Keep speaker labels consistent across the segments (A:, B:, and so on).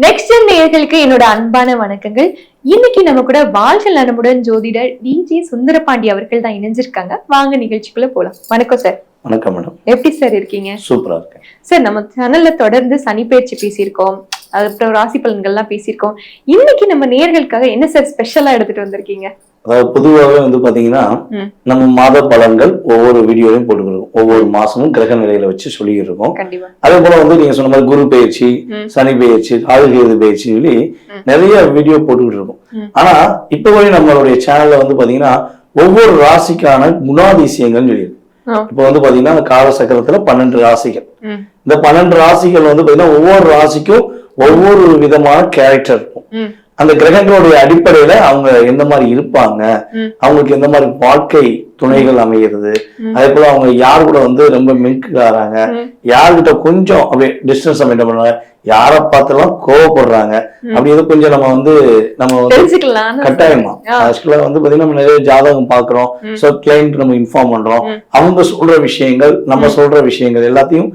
A: Next நேயர்களுக்கு என்னோட அன்பான வணக்கங்கள். இன்னைக்கு நம்ம கூட வாழ்க நலமுடன் ஜோதிடர் டிஜே சுந்தரபாண்டி அவர்கள் தான் இணைஞ்சிருக்காங்க. வாங்க நிகழ்ச்சிக்குள்ள போலாம். வணக்கம் சார்.
B: வணக்கம் மேடம்.
A: எப்படி சார் இருக்கீங்க?
B: சூப்பரா இருக்கேன்
A: சார். நம்ம சேனல்ல தொடர்ந்து சனி பயிற்சி பேசியிருக்கோம், அதுக்கப்புறம் ராசி பலன்கள்லாம் பேசியிருக்கோம். இன்னைக்கு நம்ம நேயர்களுக்காக என்ன சார் ஸ்பெஷலா எடுத்துட்டு வந்திருக்கீங்க?
B: அதாவது பொதுவாகவே பாத்தீங்கன்னா நம்ம மாத பலன்கள் ஒவ்வொரு வீடியோலையும் போட்டுக்கிறோம். ஒவ்வொரு மாசமும் கிரக நிலையில வச்சு சொல்லிட்டு இருக்கோம். அதே போல நீங்க சொன்ன மாதிரி குரு பயிற்சி, சனி பயிற்சி, ராகு பயிற்சி சொல்லி நிறைய வீடியோ போட்டுக்கிட்டு இருக்கோம். ஆனா இப்ப வரை நம்மளுடைய சேனல்ல பாத்தீங்கன்னா ஒவ்வொரு ராசிக்கான குணாதிசயங்கள் சொல்லியிருக்கு. இப்ப பாத்தீங்கன்னா காலசக்கரத்துல 12 ராசிகள். இந்த 12 ராசிகள் பாத்தீங்கன்னா ஒவ்வொரு ராசிக்கும் ஒவ்வொரு விதமான கேரக்டர் இருக்கும். அந்த கிரகங்களுடைய அடிப்படையில அவங்க எந்த மாதிரி இருப்பாங்க, அவங்களுக்கு எந்த மாதிரி வாழ்க்கை துணைகள் அமைகிறது, அதே போல அவங்க யாரு கூட ரொம்ப மின்காராங்க, யாருகிட்ட கொஞ்சம் அப்படியே டிஸ்டன்ஸ் மெயின்டைன் பண்றாங்க, யாரை பார்த்தெல்லாம் கோவப்படுறாங்க, அப்படி கொஞ்சம் நம்ம கட்டாயமா ஆக்சுவலா பாத்தீங்கன்னா நம்ம நிறைய ஜாதகம் பாக்குறோம். சோ கிளைண்ட் நம்ம இன்ஃபார்ம் பண்றோம், அவங்க சொல்ற விஷயங்கள் நம்ம சொல்ற விஷயங்கள் எல்லாத்தையும்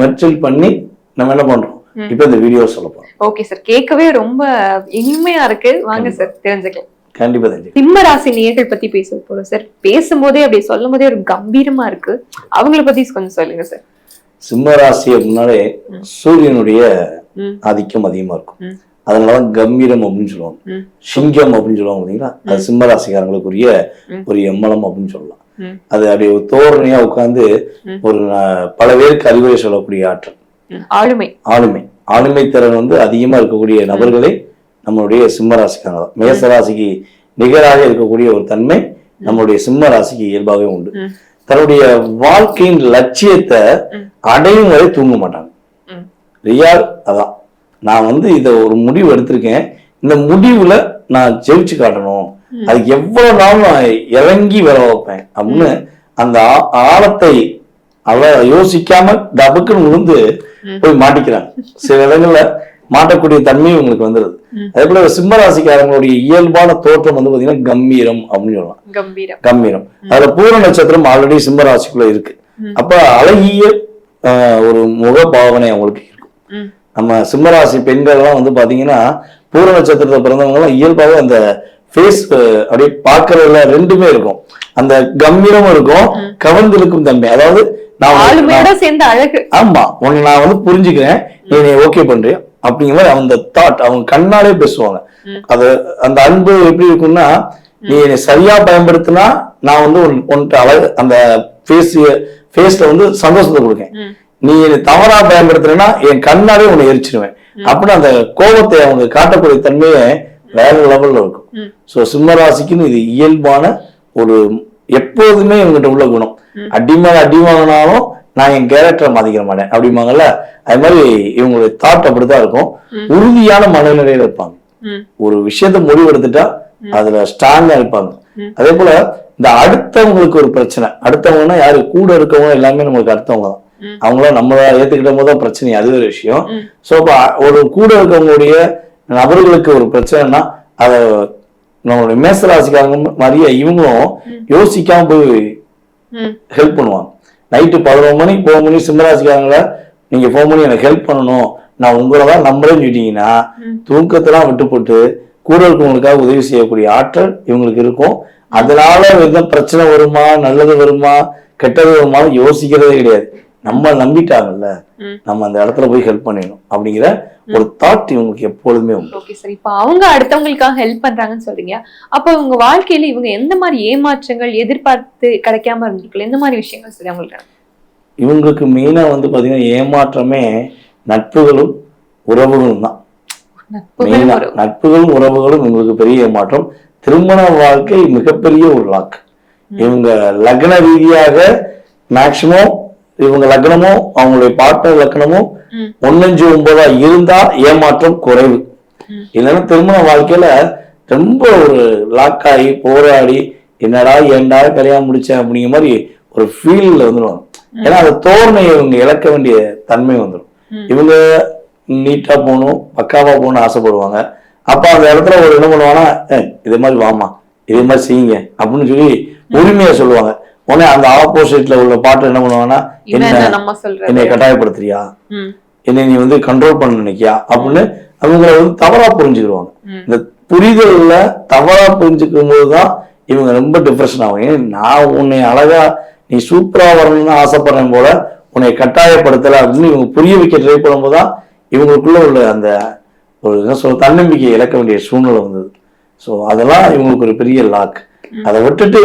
B: மெர்ஜல் பண்ணி நம்ம என்ன பண்றோம் இப்ப இந்த வீடியோ சொல்ல போறோம்.
A: ஓகே சார், கேட்கவே ரொம்ப இனிமையா இருக்கு. வாங்க சார் தெரிஞ்சுக்கலாம்.
B: கண்டிப்பா தெரிஞ்சு.
A: சிம்ம ராசி நேயர்கள் பத்தி பேச போறோம் சார். பேசும்போதே அப்படி சொல்லும் போதே ஒரு கம்பீரமா இருக்கு. அவங்கள பத்தி கொஞ்சம் சொல்லுங்க சார்.
B: சிம்ம ராசி அப்படின்னாலே சூரியனுடைய ஆதிக்கம் அதிகமா இருக்கும். அதனாலதான் கம்பீரம் அப்படின்னு சொல்லுவாங்க. சிங்கம் அப்படின்னு சொல்லுவாங்க பாத்தீங்களா, அது சிம்ம ராசிக்காரங்களுக்குரிய ஒரு எம்மலம் அப்படின்னு சொல்லலாம். அது அப்படியே ஒரு தோரணையா உட்கார்ந்து ஒரு பல பேருக்கு அறிவுரை சொல்லக்கூடிய ஆற்றல், ஆளுமை திறன் அதிகமா இருக்கக்கூடிய நபர்களே நம்மளுடைய சிம்ம ராசிக்காரங்க தான். மேச ராசிக்கு நிகராக இருக்கக்கூடிய ஒரு தன்மை நம்மளுடைய சிம்ம ராசிக்கு இயல்பாகவே உண்டு. தன்னுடைய வாழ்க்கையின் லட்சியத்தை அடையும் வரை தூங்க மாட்டாங்க. ரியால் அதான், நான் இத ஒரு முடிவு எடுத்திருக்கேன், இந்த முடிவுல நான் ஜெயிச்சு காட்டணும், அதுக்கு எவ்வளவு நாள் நான் இறங்கி வர வைப்பேன் அப்படின்னு அந்த ஆழத்தை யோசிக்காம டபுக்குன்னு விழுந்து போய் மாட்டிக்கிறாங்க. சில இடங்கள்ல மாட்டக்கூடிய தன்மை உங்களுக்கு வந்துருது. அதே போல சிம்ம ராசிக்காரங்களுடைய இயல்பான தோற்றம் பாத்தீங்கன்னா கம்பீரம் அப்படின்னு சொல்லலாம். கம்பீரம் அதுல பூர நட்சத்திரம் ஆல்ரெடி சிம்ம ராசிக்குள்ள இருக்கு. அப்ப அழகிய ஒரு முக பாவனை அவங்களுக்கு இருக்கும். நம்ம சிம்ம ராசி பெண்கள் எல்லாம் பாத்தீங்கன்னா பூர நட்சத்திரத்தை பிறந்தவங்க எல்லாம் இயல்பாக அந்த ஃபேஸ் அப்படியே பாக்குறதுல ரெண்டுமே இருக்கும். அந்த கம்பீரமும் இருக்கும், கவர்ந்திருக்கும் தன்மை. அதாவது ஆமா உன்னை நான் புரிஞ்சுக்கிறேன், நீ ஓகே பண்றியா அப்படிங்கிற மாதிரி அந்த தாட் அவங்க கண்ணாலே பேசுவாங்க. அது அந்த அன்பு எப்படி இருக்கும்னா, நீ என்னை சரியா பயன்படுத்தினா நான் உன்கிட்ட அழகு அந்த ஃபேஸ்ல சந்தோஷத்தை கொடுக்கேன், நீ என்னை தவறா பயன்படுத்துறேன்னா என் கண்ணாலே உன்னை எரிச்சிருவேன் அப்படின்னு அந்த கோபத்தை அவங்க காட்டக்கூடிய தன்மையை வேற லெவல்ல இருக்கும். சோ சிம்ம ராசிக்குன்னு இது இயல்பான ஒரு எப்போதுமே இவங்கிட்ட உள்ள குணம். அடி வாங்கினாலும் நான் என் கேரக்டரை மாத்திக்கிற மாட்டேன் அப்படிம்பாங்கல்ல, அது மாதிரி இவங்களுடைய தாட் அப்படித்தான் இருக்கும். உறுதியான மனநிலையில இருப்பாங்க. ஒரு விஷயத்த முடிவெடுத்துட்டா அதுல ஸ்ட்ராங்கா இருப்பாங்க. அதே போல இந்த அடுத்தவங்களுக்கு ஒரு பிரச்சனை, அடுத்தவங்கன்னா யாரு கூட இருக்கவங்க எல்லாமே நம்மளுக்கு அடுத்தவங்க தான். அவங்கள நம்மள ஏத்துக்கிட்ட போதுதான் பிரச்சனை, அது ஒரு விஷயம். சோ இப்ப ஒரு கூட இருக்கவங்களுடைய நபர்களுக்கு ஒரு பிரச்சனைனா அத நம்மளுடைய மேசராசிக்காரங்க மாதிரியே இவங்களும் யோசிக்காம போய் ஹெல்ப் பண்ணுவாங்க. நைட்டு 11 மணி போன் பண்ணி சிம்மராசிக்காரங்கள நீங்க போன் பண்ணி எனக்கு ஹெல்ப் பண்ணணும், நான் உங்களை தான் நம்புறேன்னு சொல்லிட்டீங்கன்னா தூக்கத்தெல்லாம் விட்டு போட்டு கூட இருக்கவங்களுக்காக உதவி செய்யக்கூடிய ஆற்றல் இவங்களுக்கு இருக்கும். அதனால எதுவும் பிரச்சனை வருமா, நல்லது வருமா, கெட்டது வருமா யோசிக்கிறதே கிடையாது. நம்ம நம்பிட்டாங்கல்ல, நம்ம அந்த இடத்துல போய் ஹெல்ப் பண்ணிடணும் அப்படிங்கிற ஒரு தாட் இவங்களுக்கு எப்பொழுதுமே உண்டு.
A: ஓகே சார், இப்ப அவங்க அடுத்தவங்களுக்காக ஹெல்ப் பண்றாங்கன்னு சொல்றீங்க. அப்ப உங்க வாழ்க்கையில இவங்க எந்த மாதிரி ஏமாற்றங்கள் எதிர்பார்த்து கிடைக்காம இருந்திருக்கல, எந்த மாதிரி விஷயங்கள் சரி அவங்களுக்கு?
B: இவங்களுக்கு மெயினா பாத்தீங்கன்னா ஏமாற்றமே நட்புகளும் உறவுகளும் தான். நட்புகளும் உறவுகளும் இவங்களுக்கு பெரிய ஏமாற்றம். திருமண வாழ்க்கை மிகப்பெரிய ஒரு லாக். இவங்க லக்ன ரீதியாக மேக்சிமம் இவங்க லக்னமும் அவங்களுடைய பார்ட்னர் லக்னமும் 1-5-9 இருந்தா ஏமாற்றம் குறைவு. இல்லைன்னா திருமண வாழ்க்கையில ரொம்ப ஒரு லாக்காகி போராடி என்னடா ஏண்டா கல்யாணம் முடிச்சேன் அப்படிங்கிற மாதிரி ஒரு ஃபீல்ல வந்துடுவாங்க. ஏன்னா அந்த தோரணையை இவங்க இழக்க வேண்டிய தன்மை வந்துடும். இவங்க நீட்டா போகணும், பக்காவா போகணும்னு ஆசைப்படுவாங்க. அப்ப அந்த இடத்துல ஒரு என்ன பண்ணுவாங்கன்னா, இதே மாதிரி வாமா, இதே மாதிரி செய்யுங்க அப்படின்னு சொல்லி உரிமையா சொல்லுவாங்க. உடனே அந்த ஆப்போசிட்ல உள்ள பாட்டு என்ன பண்ணுவாங்கன்னா, என்னை கட்டாயப்படுத்துறியா, என்னை நீ கண்ட்ரோல் பண்ண நினைக்கியா அப்படின்னு அவங்கள வந்து தவறா புரிஞ்சுக்கிடுவாங்க. இந்த புரிதல்ல தவறா புரிஞ்சுக்கும் போதுதான் இவங்க ரொம்ப டிப்ரெஷன் ஆகும். ஏன் நான் உன்னை அழகா நீ சூப்பரா வரணும்னு ஆசைப்படுறேன் போல உன்னை கட்டாயப்படுத்தல அப்படின்னு இவங்க புரிய வைக்க ட்ரை பண்ணும்போதுதான் இவங்களுக்குள்ள உள்ள அந்த ஒரு என்ன சொல்ற தன்னம்பிக்கையை இழக்க வேண்டிய சூழ்நிலை வந்தது. ஸோ அதெல்லாம் இவங்களுக்கு ஒரு பெரிய லாக். அதை விட்டுட்டு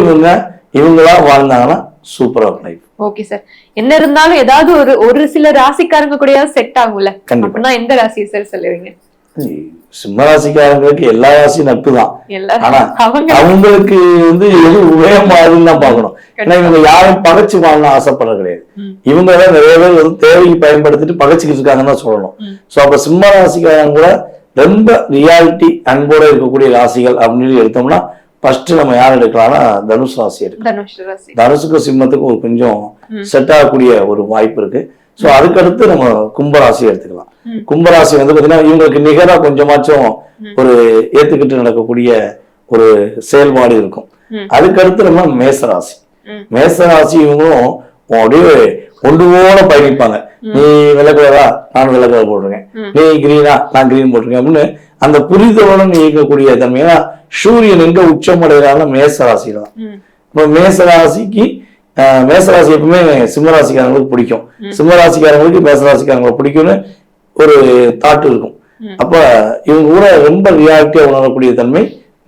B: இவங்களா வாழ்ந்தாங்கன்னா சூப்பரா லைஃப்.
A: Okay sir. என்ன இருந்தாலும் ஏதாவது ஒரு சில ராசிக்காரங்க கூட செட் ஆகும்ல, அப்படின்னா எந்த ராசியை சார் சொல்லுவீங்க?
B: சிம்ம ராசிக்காரங்களுக்கு எல்லா ராசியும் நட்பு தான். ஆனா அவங்களுக்கு எது உபயோகமாகுதுன்னு தான் பாக்கணும். ஏன்னா இவங்க யாரும் பகைச்சு வாழணும் ஆசைப்பட கிடையாது. இவங்கதான் நிறைய பேர் தேவைக்கு பயன்படுத்திட்டு பகைச்சுக்கிட்டு இருக்காங்கன்னு தான் சொல்லணும். சோ அப்ப சிம்ம ராசிக்காரங்க கூட ரொம்ப ரியாலிட்டி அன்போட இருக்கக்கூடிய ராசிகள் அப்படின்னு எடுத்தோம்னா ஃபர்ஸ்ட் நம்ம யார் எடுக்கலாம்னா தனுஷ் ராசி எடுக்கலாம். தனுஷுக்கும் சிம்மத்துக்கும் ஒரு கொஞ்சம் செட் ஆகக்கூடிய ஒரு வாய்ப்பு இருக்கு. சோ அதுக்கடுத்து நம்ம கும்பராசி எடுத்துக்கலாம். கும்பராசி பாத்தீங்கன்னா இவங்களுக்கு நிகரா கொஞ்சமாச்சும் ஒரு ஏத்துக்கிட்டு நடக்கக்கூடிய ஒரு செயல்பாடு இருக்கும். அதுக்கடுத்து நம்ம மேசராசி. மேசராசி இவங்களும் அப்படியே ஒன்றுவோட பயணிப்பாங்க. நீ வெள்ளை கலரா நான் வெள்ளை கலர் போட்டிருக்கேன், நீ கிரீனா நான் கிரீன் போட்டிருக்கேன் அப்படின்னு அந்த புரிதலுடன் இயக்கக்கூடிய தன்மையா சூரியன் எங்க உச்சம் அடைகிறாங்க மேசராசியில தான். இப்போ மேசராசி எப்பவுமே சிம்மராசிக்காரங்களுக்கு பிடிக்கும். சிம்மராசிக்காரங்களுக்கு மேசராசிக்காரங்களை பிடிக்கும்னு ஒரு தாட் இருக்கும். அப்ப இவங்க கூட ரொம்ப ரியாலிட்டியா உணரக்கூடிய தன்மை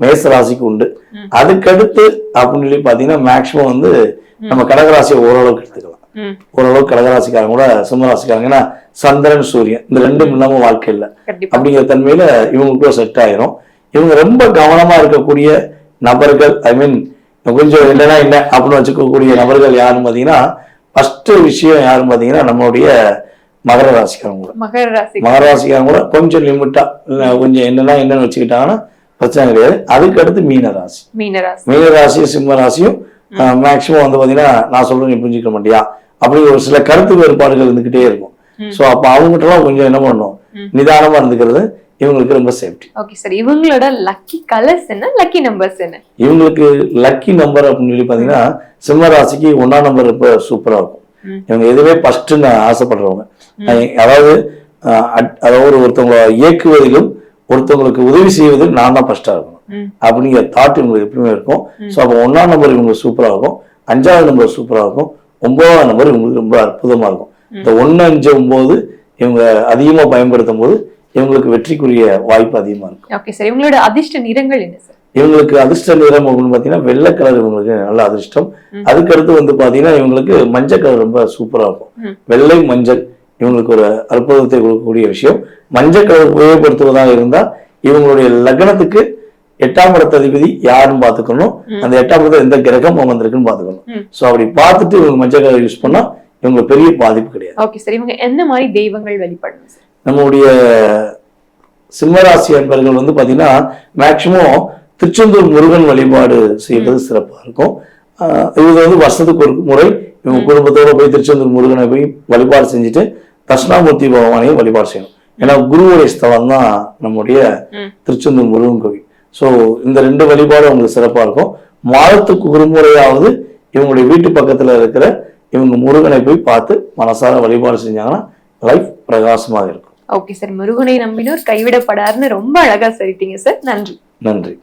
B: மேசராசிக்கு உண்டு. அதுக்கடுத்து அப்படின்னு சொல்லி பாத்தீங்கன்னா மேக்சிமம் நம்ம கடகராசியை ஓரளவுக்கு எடுத்துக்கலாம். ஓரளவுக்கு கடகராசிக்காரங்க கூட சிம்மராசிக்காரங்க, ஏன்னா சந்திரன் சூரியன் இந்த ரெண்டும் இல்லாம வாழ்க்கை இல்லை அப்படிங்கிற தன்மையில இவங்களுக்குள்ள செட் ஆயிரும். இவங்க ரொம்ப கவனமா இருக்கக்கூடிய நபர்கள், ஐ மீன் கொஞ்சம் இல்லைன்னா என்ன அப்படின்னு வச்சுக்கக்கூடிய நபர்கள் யாருன்னு பாத்தீங்கன்னா ஃபர்ஸ்ட் விஷயம் யாருன்னு பாத்தீங்கன்னா நம்மளுடைய மகர ராசிக்காரங்க கூட. மகர ராசிக்காரங்க கூட கொஞ்சம் லிமிட்டா கொஞ்சம் என்னன்னு வச்சுக்கிட்டாங்கன்னா பிரச்சனை கிடையாது. அதுக்கு அடுத்து மீனராசி சிம்ம ராசியும் மேக்சிமம் பாத்தீங்கன்னா நான் சொல்றேன் நீ புரிஞ்சுக்க மாட்டியா அப்படிங்கிற ஒரு சில கருத்து வேறுபாடுகள் இருந்துகிட்டே இருக்கும். சோ அப்ப அவங்ககிட்ட எல்லாம் கொஞ்சம் என்ன பண்ணணும், நிதானமா இருந்துக்கிறது இவங்களுக்கு ரொம்ப சேஃப்டி.
A: Okay sir. இவங்களோட லக்கி கலர்ஸ் என்ன, லக்கி நம்பர்ஸ் என்ன?
B: இவங்களுக்கு லக்கி நம்பர் அப்படின்னு சொல்லி பாத்தீங்கன்னா சிம்ம ராசிக்கு 1ஆம் நம்பர் ரொம்ப சூப்பரா இருக்கும். இவங்க எதுவே ஃபர்ஸ்ட் ஆசைப்படுறவங்க. அதாவது ஒருத்தவங்களை இயக்குவதிலும் ஒருத்தவங்களுக்கு உதவி செய்வதிலும் நான் தான் ஃபர்ஸ்டா இருக்கணும் அப்படிங்கிற தாட் இவங்களுக்கு எப்பவுமே இருக்கும். ஸோ அப்போ 1ஆம் நம்பர் இவங்களுக்கு சூப்பரா இருக்கும், 5ஆவது நம்பர் சூப்பரா இருக்கும், 9ஆவது நம்பர் இவங்களுக்கு ரொம்ப அற்புதமா இருக்கும். இந்த 1, 5, 9 இவங்க அதிகமா பயன்படுத்தும் போது இவங்களுக்கு வெற்றிக்குரிய வாய்ப்பு அதிகமா இருக்கும்.
A: Okay sir. இவங்களோட அதிர்ஷ்ட நிறங்கள் என்ன சார்?
B: இவங்களுக்கு அதிர்ஷ்ட நிறம் அப்படின்னு பாத்தீங்கன்னா வெள்ளை கலர் இவங்களுக்கு நல்ல அதிர்ஷ்டம். அதுக்கடுத்து பாத்தீங்கன்னா இவங்களுக்கு மஞ்சள் கலர் ரொம்ப சூப்பரா இருக்கும். வெள்ளை மஞ்சள் இவங்களுக்கு ஒரு அற்புதத்தை கொடுக்கக்கூடிய விஷயம். மஞ்சள் கலர் உபயோகப்படுத்துவதாக இருந்தா இவங்களுடைய லக்னத்துக்கு 8ஆம் இடத்த அதிபதி யாருன்னு பாத்துக்கணும், அந்த 8ஆம் இடத்துல எந்த கிரகம் அமர்ந்திருக்குன்னு பாத்துக்கணும். சோ அப்படி பார்த்துட்டு இவங்க மஞ்சள் கலர் யூஸ் பண்ணா இவங்க பெரிய பாதிப்பு கிடையாது.
A: Okay sir. இவங்க என்ன மாதிரி தெய்வங்கள் வழிபடணும் சார்?
B: நம்முடைய சிம்மராசி அன்பர்கள் பாத்தீங்கன்னா மேக்சிமம் திருச்செந்தூர் முருகன் வழிபாடு செய்வது சிறப்பா இருக்கும். இது வருஷத்துக்கு ஒரு முறை இவங்க குடும்பத்தோட போய் திருச்செந்தூர் முருகனை போய் வழிபாடு செஞ்சுட்டு தட்சிணாமூர்த்தி பகவானையும் வழிபாடு செய்யணும். ஏன்னா குருவுடைய ஸ்தலம் தான் நம்முடைய திருச்செந்தூர் முருகன் கோவில். ஸோ இந்த 2 வழிபாடு அவங்களுக்கு சிறப்பா இருக்கும். மாதத்துக்கு ஒரு முறையாவது இவங்களுடைய வீட்டு பக்கத்துல இருக்கிற இவங்க முருகனை போய் பார்த்து மனசார வழிபாடு செஞ்சாங்கன்னா லைஃப் பிரகாசமாக இருக்கும்.
A: Okay sir. முருகனை நம்பினோர் கைவிடப்படாருன்னு ரொம்ப அழகா சொல்லிட்டீங்க சார். நன்றி.